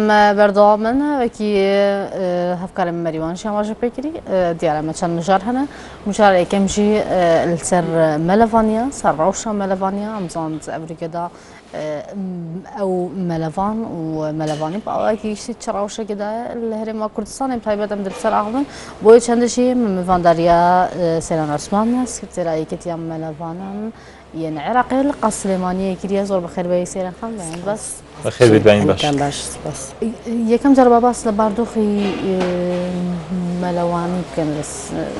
بردوام من وكي هفكر مريوان شو ما جبكري ديالا مثلا مجار هنا مجار كمجي السر ملفانيا سر روشة ملفانيا أمزان أفريقيا أو ملفان وملفاني بقى كي شيء روشة كده الهرم كردستان بتاعي بدم درسر أعلم بوي چند شيء من فانداريا سيلان عثمان سكرتيرا كتيام ملفانا يعني عراقي القصة سليمانية كريا زور بخير بيا سيران خم يعني بس بخير بيتبين باش بس يكم جربة بس لباردوخي ملواني كان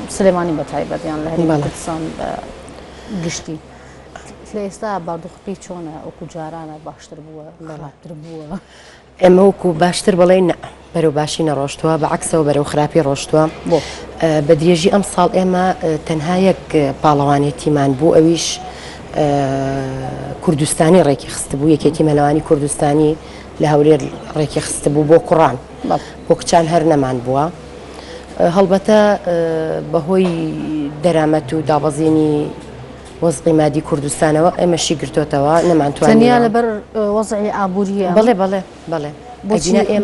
سليماني بتعيبت يعني لهري كردستان قشتي تلاقي استا باردوخ بيتشونا أو كجارانا باشتر بوا خرابتر بوا ئێمە وەکو باشتر بڵێن بەرەو باشینە ڕۆشتووە بەعکسەوە بەرەو خراپی ڕۆشتووە بە درێژی ئەم ساڵ ئێمە تەنها یەک پاڵەوانێتیمان بوو ئەویش کوردستانی ڕێکی خست بوو یەکێتی مەلەوانی کوردستانی لە هەولێر ڕێکی خست بوو بۆ کوڕان بۆ کچان هەر نەمان بووە هەڵبەتە بەهۆی دەرامەت و دابەزێنی وەزعی مادی کوردستانەوە ئێمەشی گرتوتەوە نەمانتوانین تەنیا لەبەر وەزعی ئابووریە بەڵێ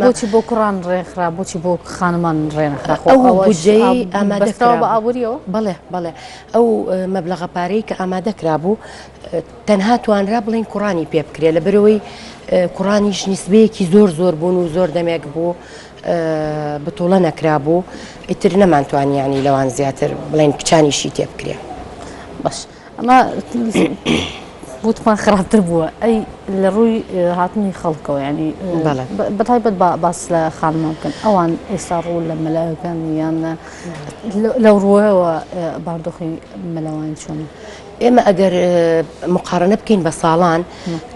بۆچی بۆ کوڕان ڕێکخرا بۆچی بۆ خانمان ڕێنەخرا ئەو بودجەی ئامادەکرا بە ئابووریەوە بەڵێ ئەو مەبلەغە پارەی کە ئامادەکرا بوو تەنها توانرا بڵێن کوڕانی پێ بکرێ لەبەرەوەی کوڕانیش نیسبەیەکی زۆر بوون و زۆر دەمێک بوو بتوڵە نەکرا بوو ئیتر نەمانتوانیانی لەوان زیاتر بڵێن کچانیشی تێ بکرێ باش أما بوتمان خرابتر بوا أي لروي هاتني خلقه يعني بتهيبت بس لخان ممكن أوان يصاروا لما لا كان يعني لو رواه وبردوخي ملوان شون ئێمە ئەگەر مقارنە بکەین بە ساڵان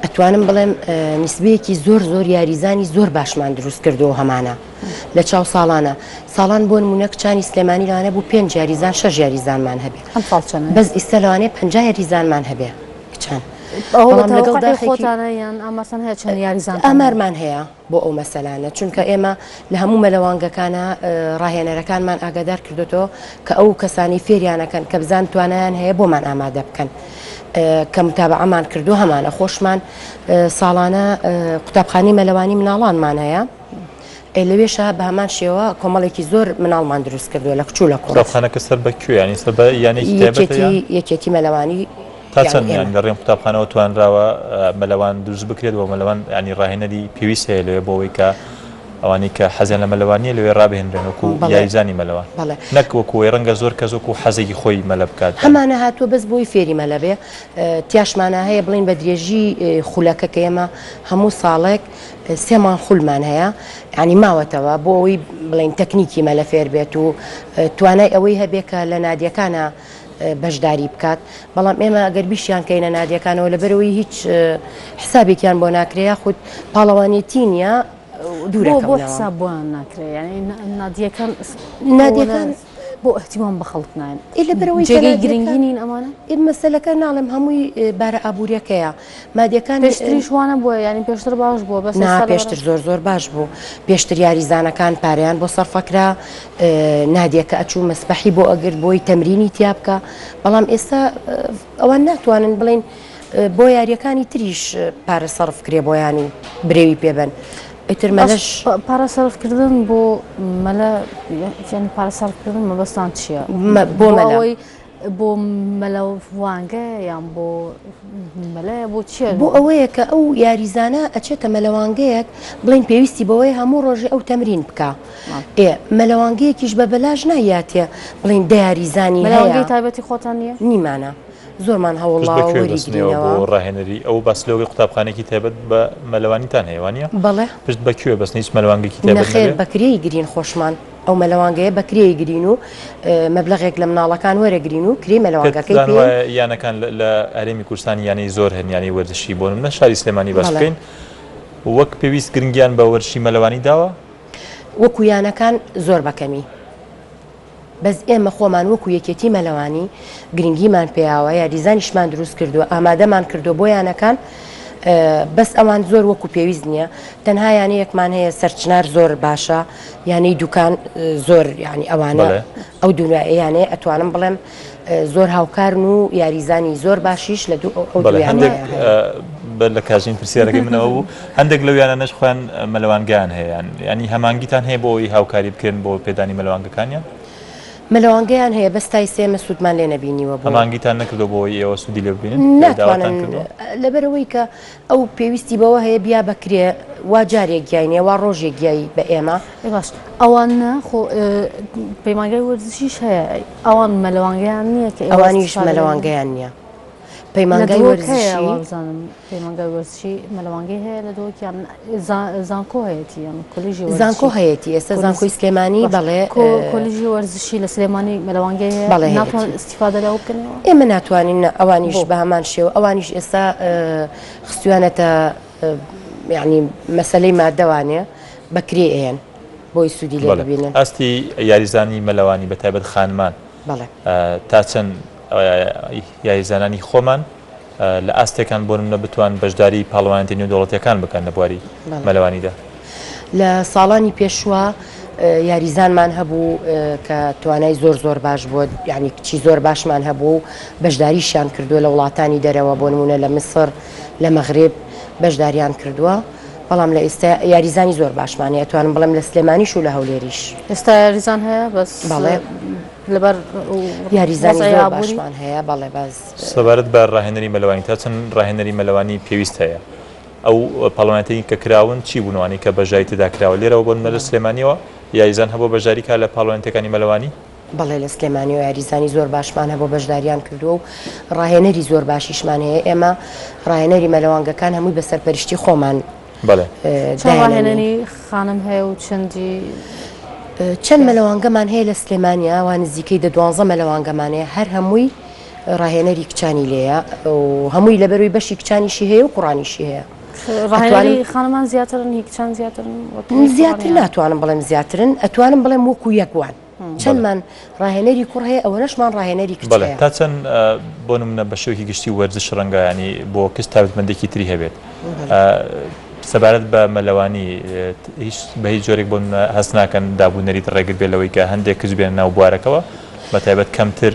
ئەتوانم بڵێم نسبەیەکی زۆر یاریزانی زۆر باشمان دروست کردەوە هەمانە لە چاو ساڵان بۆ نمونە کچانی سلێمانی لەوانە بوو 5 یاریزان 6 یاریزانمان هەبێ بەس ئێستا لەوانەیە 50 یاریزانمان هەبێ کچان ئامارمان هەیە بۆ ئەو مەسەلانە چونکە ئێمە لە هەموو مەلەوانگەکانە ڕاهێنەرەکانمان ئاگادار کردوتەوە کە ئەو کەسانی فێریانەکەن کە بزان توانیان هەیە بۆمان ئامادە بکەن کە متابعەمان کردو هەمانە خۆشمان ساڵانە قوتابخانەی مەلەوانی مناڵانمان هەیە لەوێشە بە هەمان شێوە کۆمەڵێکی زۆر مناڵمان دروست کردووە لە کچوو لە قوتابخانەکە سەر بەکوێ ینی سەر بە یەکێتی مەلەوانی تا چەند یان لە ڕێم قوتابخانەوە توانراوە مەلەوان دروست بکرێت بۆ مەلەوان ینی ڕاهێنەری پێویست هەیە لەوێ بۆەوەی کە ئەوانەی کە حەزیان لە مەلەوانیە لەوێ ڕابهێنرێن وەکو یاریزانی مەلەوان نەک وەکوی ڕەنگە زۆر کەس وەکو حەزێکی خۆی مەلە بکات هەمانە هاتووە بەس بۆی فێری مەلە بێ تیاشمانە هەیە بڵین بە درێژی خولەکە کە ئێمە هەموو ساڵێک 3 مان خولمان هەیە ینی ماوەتەوە بۆ ئەوەی بڵین تەکنیکی مەلە فێر بێت و توانای ئەوەی هەبێ کە لە نادیەکانە بەشداری بکات بەڵام ئێمە ئەگەر بیشیان کەینە نادیەکانەوە لەبەرەوەی هیچ حسابێکیان بۆ ناکرێ خودت پاڵەوانێتی نییە دوورەکە بۆ حساب بۆیان ناکرێ یعنی نادیەکان بۆ احتیمام بە خەڵک ناین لەبەرەوەی جێگەی گرنگی نین ئەمانە مەسەلەکە ناڵێم هەمووی بارە ئابوووریەکەیە مادیەکان پێشتری شوانە بووە ینی پێشتر باش بووە بەس پێشتر زۆر باش بوو پێشتر یاریزانەکان پاریان بۆ سەرفەکرا نادیەکە ئەچوو مەسبەحی بۆ ئەگرت بۆی تەمرینی تیا بکە بەڵام ئێستا ئەوان ناتوانن بڵێن بۆ یاریەکانی تریش پارە سەرف کرێ بۆیانی برێوی پێبن ئیتر مەلەش پارە سەرفکردن بۆ مەلە یعنی پارە سەرفکردن مەبەستان چییە بۆ مەلەوەی بۆ مەلەوانگە یان بۆ مەلەیە بۆ چیە بۆ ئەوەیە کە ئەو یاریزانە ئەچێتە مەلەوانگەیەک بڵین پێویستی بەوەی هەموو ڕۆژێ ئەو تەمرین بکە مەلەوانگەیەکیش بە بەلاژ نایاتێ بڵین دەیاریزانی مەلەوانگەی تایبەتی خۆتان نییە نیمانە زۆرمان هەوڵاوەریگرینەوە بۆ ڕاهێنەری ئەو بەسلەوەی قوتابخانێکی تایبەت بە مەلەوانیتان هەیەوانە بەڵێ پشت بەکوێ بەس هیچ مەلەوانگەیەکی تایبەت نەخێر بەکرێی گرین خۆشمان ئەو مەلەوانگەیە بەکرێی گرین و مەبلەغێک لە مناڵەکان وەرەگرین و کرێ مەلەوانگەکەی یانەکان لە هەرێمی کوردستانی یانەی زۆر هەنیانی وەرزشی بۆ منە شاری سلێمانی باس بکەین وەک پێویست گرنگیان بە وەرشی مەلەوانی داوە وەکو یانەکان زۆر بەکەمی بەس ئێمە خۆمان وەکو یەکێتی مەلەوانی گرنگیمان پێیاوە یا دیزانیشمان دروست کردووە ئامادەمان کردو بۆ یانەکان بەس ئەوان زۆر وەکو پێویست نییە تەنها یانەیەکمان هەیە سەرچنار زۆر باشە یانەی دوکان زۆر ینی ئەوانە ئەو دوایانەیە ئەتوانم بڵێم زۆر هاوکارن و یاریزانی زۆر باشیش لە هەندێک لە کاژین پرسیارەکەی منەوە بوو هەندێک لەویانە نەش خۆیان مەلەوانگیان هەیە ینی هەمانگیتان هەیە بۆ ئەوی هاوکاری بکرێن بۆ پێدانی مەلەوانگەکانیان مەلەوانگەیان هەیە بەستای سێمە سوودمان لێ نەبینیوە بۆ هەمانگیتان نەکردو بۆی ئێوە سوودی لێ ببینن ناتوانن لەبەرەوەی کە ئەو پێویستی بەوە هەیە بیا بکرێ وا جارێک گیاینێ وا ڕۆژێک گیایی بە ئێمە باش ئەوانە خۆ پەیمانگای وەرزشیش هەیە ئەوان مەلەوانگەیان نییە کە ئەوانیش مەلەوانگەیان نییە پەیمانگای وەرزشی بزانم پەیمانگای وەرزشی مەلەوانگەی هەیە لە دۆکیان زانکۆ هەیەتی یان کۆلیژی زانکۆ هەیەتی ئێستا زانکۆی سلێمانی بەڵێ کۆلیژی وەرزشی لە سلێمانی مەلەوانگەی هەیە ناتوان استیفادە لەو بکەنەوە ئێمە ناتوانین ئەوانیش بە هەمان شێوە ئەوانیش ئێستا خستویانەتە یعنی مەسلەی مادەوانێ بەکرێ ئێن بۆی سوودی لێ ببینن ئەستی یاریزانی مەلەوانی بە تایبەت خانمان تا چەند یاریزانانی خۆمان لە ئاستێکان بۆ منە بتوان بەشداری پاڵەوانێتی نێودەوڵەتیەکان بکەن لە بواری مەلەوانیدا لە ساڵانی پێشوە یاریزانمان هەبوو کە توانای زۆر باش بووە یعنی کچی زۆر باشمان هەبوو و بەشداریشیان کردووە لە وڵاتانی دەرەوە بۆ نمونە لە میسر لە مەغرب بەشداریان کردووە بەڵام لە ئێستا یاریزانی زۆر باشمانەیە توانم بڵێم لە سلێمانیش و لە هەولێریش ئێستا یاریزان هەیە بەس بەڵێ لەبەر یاریزانی زۆر باشمان هەیە بەڵێ باز سەبارەت بە ڕاهێنەری مەلەوانی تا چەند ڕاهێنەری مەلەوانی پێویست هەیە ئەو پاڵەوانێتی کە کراون چی بوونەوانی کە بەژای تدا کراوە لێرەوە بۆ لە سلێمانیەوە یاریزان هەبوو بەژاریکە لە پاڵەوانێتەکانی مەلەوانی بەڵێ لە سلێمانی و یاریزانی زۆر باشمان هەبوو بەشداریان کردووە و ڕاهێنەری زۆر باشیشمان هەیە ئێمە ڕاهێنەری مەلەوانگەکان هەمووی بە سەرپەرشتی خۆمان ڕاهێنەری خانم هەیە و چەند مەلەوانگەمان هەیە لە سلێمانیا وان نزیکەی 12 مەلەوانگەمانەیە هەر هەمووی ڕاهێنەری کچانی لێیە و هەمووی لەبەروی بەشی کچانیشی هەیە و قوڕانیشی هەیە ڕاهێنەری خانمان زیاترن هی کچان زیاتر ناتوانم بڵێم زیاترن ئەتوانم بڵێم وەکو یەکوان چەندمان ڕاهێنەری کوڕ هەیە ئەوە نەشمان ڕاهێنەری کچ هەیە تا چەند بۆ نمونە بە شێوەیەکی گشتی وەرزش ڕەنگە ینی بۆ کەس تایبەتمەندێکی تری هەبێت سەبارەت بە مەلەوانی بە هیچ جۆرێک بۆ هەست ناکەن دابوونەریت ڕێگرت بێت لەوەی کە هەندێک کەس بێن ناو بوارەکەەوە بە تایبەت کەمتر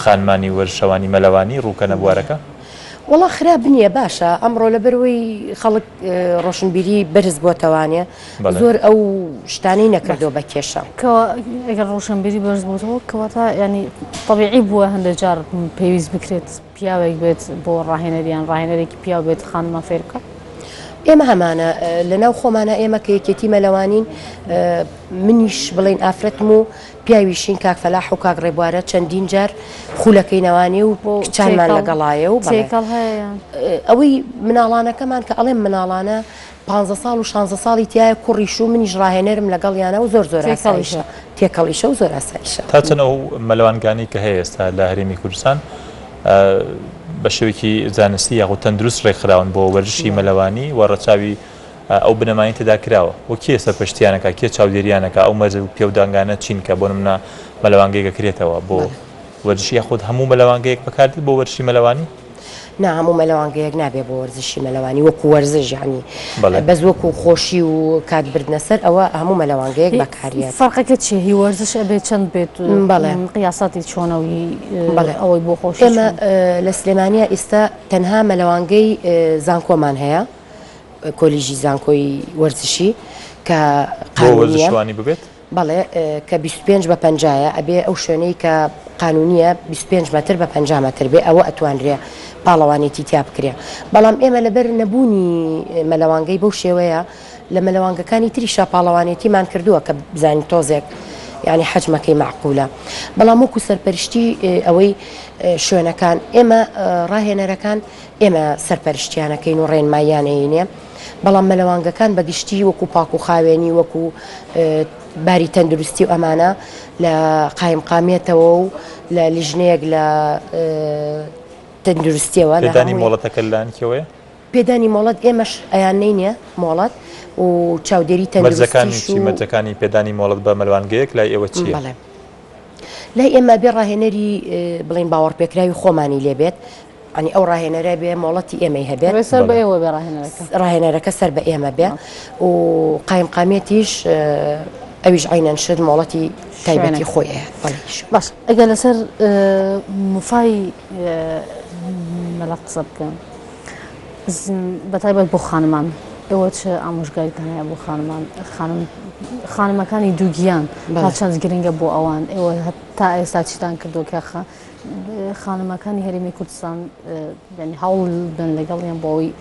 خانمانی وەرشەوانی مەلەوانی ڕووکەنە بوارەکە وڵا خراپ نییە باشە ئەمڕۆ لەبەروەی خەڵک ڕۆشنبیری بەرز بۆتەوانێ زۆر ئەو شتانەی نەکردەوە بە کێشە ئەگەر ڕۆشنبیری بەرز بووتەوە کەواتە ینی طبیعی بووە هەندێک جار پێویست بکرێت پیاوێک بێت بۆ ڕاهێنەریان ڕاهێنەرێکی پیاو بێت خانمە فێرکە ئێمە هەمانە لەناو خۆمانە ئێمە کە یەکێتی مەلەوانین منیش بڵین ئافرەتم و پیاویشین کاک فەلاح و کاک ڕێبوارە چەندین جار خولەکەی نەوانی و کچانمان لەگەڵایە و ئەوەی مناڵانەکەمان کە ئەڵێم مناڵانە 15 ساڵ و 16 ساڵی تایە کوڕیش و منیش ڕاهێنەرم لەگەڵیانە و زۆر ئاسایشە تێکەڵیشە و زۆر ئاسایشە تا چەند ئەو مەلەوانگانی کە هەیە ئێستا لە هەرێمی کوردستان بە شێوەیەکی زانستی یاخود تەندروست ڕێکخراون بۆ وەرزشی مەلەوانی و ڕەچاوی ئەو بنەمانی تێدا کراوە و کێ سەرپەرشتیانەکە کێ چاودێریانەکە ئەو مەرج و پێودانگانە چین کە بۆ نمونە مەلەوانگەیەکە کرێتەوە بۆ وەرزشی یاخود هەموو مەلەوانگەیەک بەکاردێت بۆ وەرزشی مەلەوانی نا هەموو مەلەوانگەیەک نابێت بۆ وەرزشی مەلەوانی وەکو وەرزش یعنی بەس وەکو خۆشی و کاتبردنە سەر ئەوە هەموو مەلەوانگەیەک بەکارێت فەرقەکە چی هی وەرزش ئەبێت چەند بێت قیاساتی چۆنەوەی ئەوەی بۆ خۆش ئێمە لە سلێمانیا ئێستا تەنها مەلەوانگەی زانکۆمان هەیە کۆلیژی زانکۆی وەرزشی کە قانونیوانی ببێت بەڵێ کە 25 بە 50 ئەبێ ئەو شوێنەی کە قانونیە 25 متر بە 50 متر بێ ئەوە ئەتوانرێ پاڵەوانێتی تیا بکرێ بەڵام ئێمە لەبەر نەبوونی مەلەوانگەی بەو شێوەیە لە مەلەوانگەکانی تریشا پاڵەوانێتیمان کردووە کە بزانین تۆزێک یعنی حجمەکەی معقولە بەڵام وەکو سەرپەرشتی ئەوەی شوێنەکان ئێمە ڕاهێنەرەکان ئێمە سەرپەرشتیانەکەین و ڕێنماییانەینێ بەڵام مەلەوانگەکان بەگشتی وەکو پاک و خاوێنی وەکو باری تەندروستی و ئەمانە لە قایم قامێتەوە و لە لیژنەیەک لە تەندروستیەوە پێدانی مۆڵەتەکە لانکەوەیە پێدانی مۆڵەت ئێمەش ئەیانەی نییە مۆڵەت و چاودێری تەندروستی مەرجەکانی پێدانی مۆڵەت بە مەلەوانگەیەک لای ئێوە چییە؟ لای ئێمە بێ ڕاهێنەری بڵین باوەڕپێکراوی خۆمانی لێبێت ئەنی ئەو ڕاهێنەرە بێ مۆڵەتی ئێمەی هەبێت سەر بە ئێوە بێ ڕاهێنەرەکە سەر بە ئێمە بێ و قایم قامێتیش ئەویش عینەن شت مۆڵەتی تایبەتی خۆیە باش ئەگەر لەسەر مفای مەلە قسە بکەم بەتایبەت بۆ خانمان ئێوە چه ئامۆژگاریتان هەیە بۆ خانمەکانی دووگیان تا چەند گرنگە بۆ ئەوان ئێوە تا ئێستا چیتان کردو کە خانمەکانی هەرێمی کوردستان ینی هەوڵ بن لەگەڵیان بۆەوەی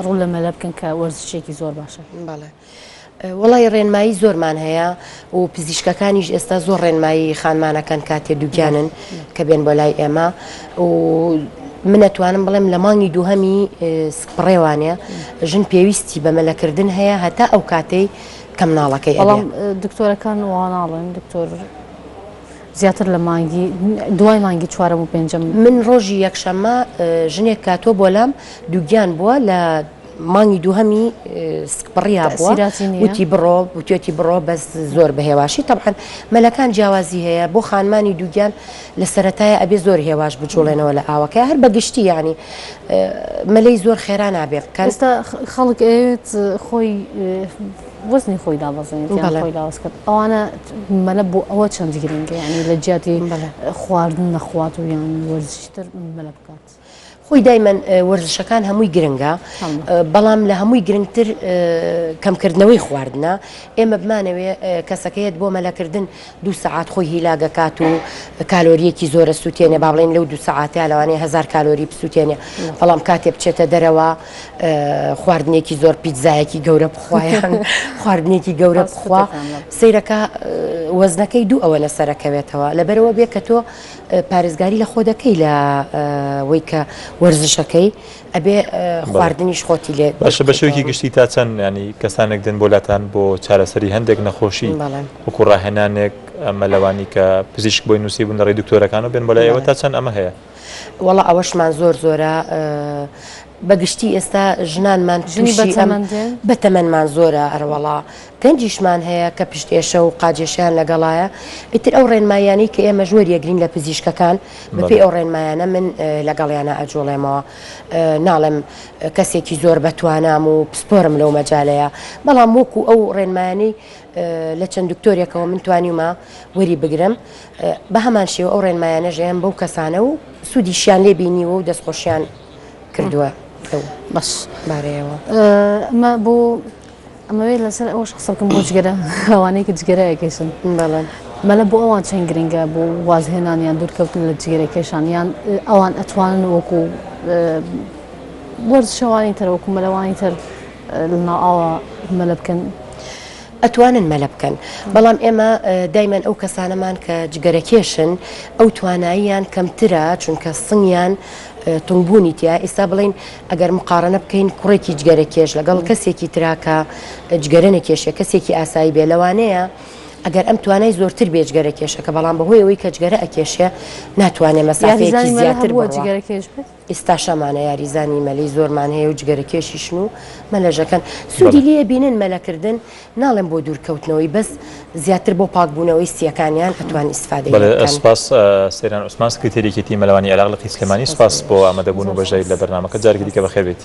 ڕوو لە مەلە بکەن کە وەرزشێکی زۆر باشە. وڵی ڕێنمایی زۆرمان هەیە و پزیشکەکانیش ئێستا زۆر ڕێنمایی خانمانەکەن کاتێ دووگیانن کە بێن بۆ لای ئێمە و منەتوانم بڵێم لە مانگی دووهەمی سپڕێوانێ ژن پێویستی بە مەلەکردن هەیە هەتا ئەو کاتەی کەم ناڵەکەی بەڵام دکتۆرەکان واناڵن دکتۆر زیاتر لە مانگی دوای مانگی چوارەم و پێنجەم من ڕۆژی یەکشەممە ژنێک کاتۆ بۆ لام دووگیان بووە لە مانگی دووهەمی سپڕیا بووە وتی بڕۆ وتێتی بڕۆ بەس زۆر بەهێواشی طبعاً مەلەکان جیاوازی هەیە بۆ خانمانی دووگیان لە سەرەتایە ئەبێ زۆر هێواش بجوڵێنەوە لە ئاوەکە هەر بەگشتی ینی مەلەی زۆر خێرا نابێ بکەن ئێستا خەڵک ئەوێت خۆی وەزنی خۆی دابەزێنێت خۆی لاوەز کرد ئەوانە مەلە بۆ ئەوە چەند گرنگە ینی لە جیاتی خواردن نەخوات و یان وەرزشتر مەلە بکات. خۆی دایمەن وەرزشەکان هەمووی گرنگە بەڵام لە هەمووی گرنگتر کەمکردنەوەی خواردنە ئێمە بمانەوێ کەسەکەیت بۆ مەلەکردن 2 سەعات خۆی هیلاگەکات و کالۆریەکی زۆرە سووتێنێ با بڵێن لەو 2 سەعاتە لەوانەیە 1000 کالۆری بسووتێنێ بەڵام کاتێ بچێتە دەرەوە خواردنێکی زۆر پیتزایەکی گەورە بخوایان خواردنێکی گەورە بخوا سیرەکە وەزنەکەی دوو ئەوە لەسەرەکەوێتەوە لەبەرەوە بێ کە تۆ پارێزگاری لە خۆ دەکەی لە وەی کە وەرزشەکەی ئەبێ خواردنیش خۆتی لێ باشە بە شێوەیەکی گشتی تا چەند ینی کەسانێک دێن بۆلاتان بۆ چارەسەری هەندێک نەخۆشی وەکو ڕاهێنانێک مەلەوانی کە پزیشک بۆی نووسی بوون ڕێی دکتۆرەکان و بێن بۆ لای ئێوە تا چەند ئەمە هەیە؟ وەڵا ئەوەشمان زۆر زۆرە بەگشتی ئێستا ژنانمان بەتەمەنمان زۆرە ئەروەڵا گەنجیشمان هەیە کە پشتێشە و قاجێشیان لەگەڵایە ئیتر ئەو ڕێنمایانەی کە ئێمە ژوەر یەگرین لە پزیشکەکان بەپێی ئەو ڕێنمایانە من لەگەڵیانە ئەجۆڵێمەوە ناڵێم کەسێکی زۆر بەتوانام و پسپۆرم لەو مەجالەیە بەڵام وەکو ئەو ڕێنمایانەی لە چەند دکتۆرێکەوە من توانیمە وەری بگرم بە هەمان شێوە ئەو ڕێنمایانە ژیان بەو کەسانە و سوودیشیان لێ بینیوە و دەستخۆشیان کردووە. باش بارەیەوە ئەمە بۆ ئەمەوێت لەسەر ئەوە شخص بکەم بۆ جگەرە ئەوانەیە کە جگەرەیەکەیشن مەلە بۆ ئەوان چەند گرنگە بۆ وازهێنانیان دوورکەوتن لە جگەرەکەشان یان ئەوان ئەتوانن وەکو وەرزشەوانی تر وەکو مەلەوانی تر لەناو مەلە بکەن ئەتوانن مەلە بکەن بەڵام ئێمە دایمەن ئەو کەسانەمان کە جگەرەکێشن ئەو تواناییان کەمترە چونکە سنگیان تونبوونی تیا ئێستا بڵین ئەگەر مقارنە بکەین کوڕێکی جگەرەکێش لەگەڵ کەسێکی تراکە جگەرە نەکێشە کەسێکی ئاسایی بێ لەوانەیە ئەگەر ئەم توانای زۆرتر بێجگەرە کێشەکە بەڵام بەهۆی ئەوەی کە جگەرە ئەکێشە ناتوانێت مەسافەیەکی زیاتر ئێستا شەمانە یاریزانی مەلەی زۆرمان هەیە و جگەرەکێشیشن و مەلەژەکان سوودی لێ بینن مەلەکردن ناڵێن بۆ دوورکەوتنەوەی بەس زیاتر بۆ پاکبوونەوەی سیەکانیان ئەتوان ئیسفادە سپاس سەیران عوسمان سکرتێریەتی مەلەوانی عێراق لە قیسلەمانی سپاس بۆ ئامادەبوون و بەژای لە بەرنامەکە جارێکی دیکە بەخێر بێت.